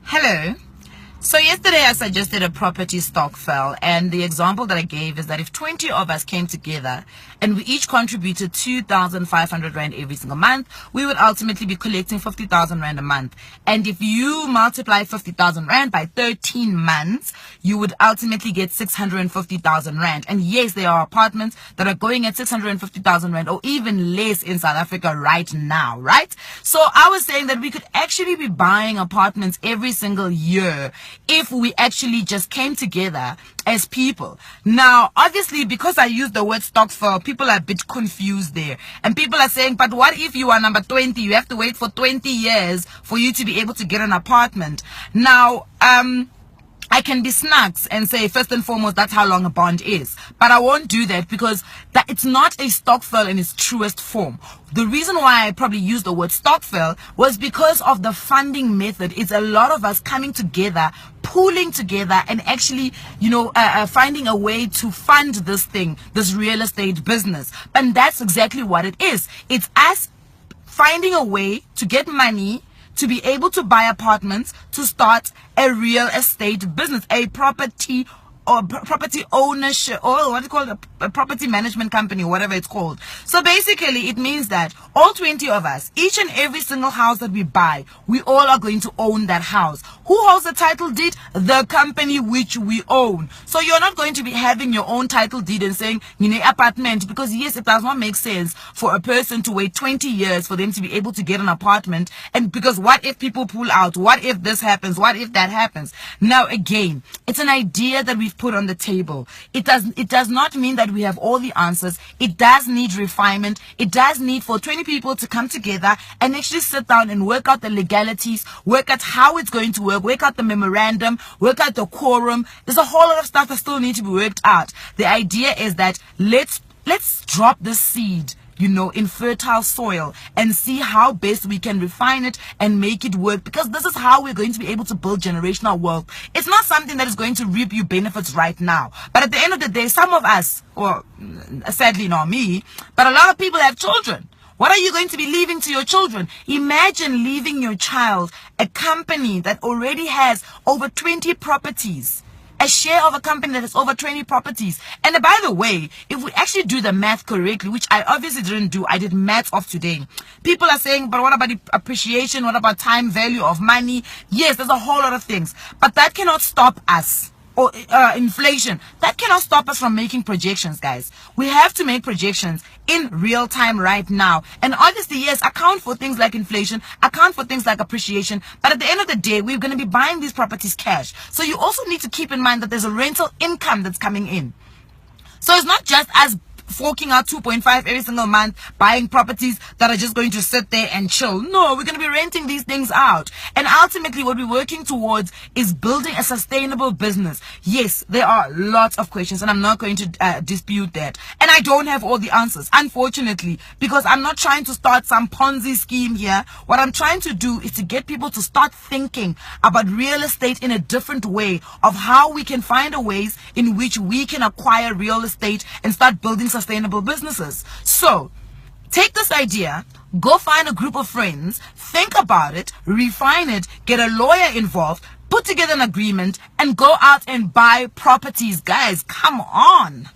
Hello. So yesterday I suggested a property Stokvel, and the example that I gave is that if 20 of us came together and we each contributed 2,500 Rand every single month, we would ultimately be collecting 50,000 Rand a month. And if you multiply 50,000 Rand by 13 months, you would ultimately get 650,000 Rand. And yes, there are apartments that are going at 650,000 Rand or even less in South Africa right now, right? So I was saying that we could actually be buying apartments every single year if we actually just came together as people. Now, obviously, because I used the word Stokvel, people are a bit confused there. And people are saying, but what if you are number 20? You have to wait for 20 years for you to be able to get an apartment. Now, I can be snacks and say, first and foremost, that's how long a bond is. But I won't do that because it's not a Stokvel in its truest form. The reason why I probably used the word Stokvel was because of the funding method. It's a lot of us coming together, pooling together, and actually, finding a way to fund this thing, this real estate business. And that's exactly what it is. It's us finding a way to get money to be able to buy apartments, to start a real estate business, a property ownership, or what do you call it, a property management company, whatever it's called. So basically it means that all 20 of us, each and every single house that we buy, we all are going to own that house. Who holds the title deed? The company which we own. So you're not going to be having your own title deed and saying apartment, because yes, it does not make sense for a person to wait 20 years for them to be able to get an apartment. And because what if people pull out? What if this happens? What if that happens? Now again, it's an idea that we've put on the table. It does not mean that we have all the answers. It does need refinement. It does need for 20 people to come together and actually sit down and work out the legalities, work out how it's going to work out the memorandum, work out the quorum. There's a whole lot of stuff that still needs to be worked out. The idea is that let's drop the seed in fertile soil and see how best we can refine it and make it work, because this is how we're going to be able to build generational wealth. It's not something that is going to reap you benefits right now, but at the end of the day, some of us, or sadly not me, but a lot of people have children. What are you going to be leaving to your children? Imagine leaving your child a company that already has over 20 properties. A share of a company that has over 20 properties. And by the way, if we actually do the math correctly, which I obviously didn't do, I did math of today. People are saying, but what about the appreciation? What about time value of money? Yes, there's a whole lot of things. But that cannot stop us. Or inflation. That cannot stop us from making projections, guys. We have to make projections in real time right now. And obviously, yes, account for things like inflation, account for things like appreciation. But at the end of the day, we're going to be buying these properties cash. So you also need to keep in mind that there's a rental income that's coming in. So it's not just us forking out 2.5 every single month, buying properties that are just going to sit there and chill. No, we're going to be renting these things out. And ultimately, what we're working towards is building a sustainable business. Yes, there are lots of questions, and I'm not going to dispute that. And I don't have all the answers, unfortunately, because I'm not trying to start some Ponzi scheme here. What I'm trying to do is to get people to start thinking about real estate in a different way, of how we can find a ways in which we can acquire real estate and start building sustainable businesses. So take this idea, go find a group of friends, think about it, refine it, get a lawyer involved, put together an agreement, and go out and buy properties. Guys, come on.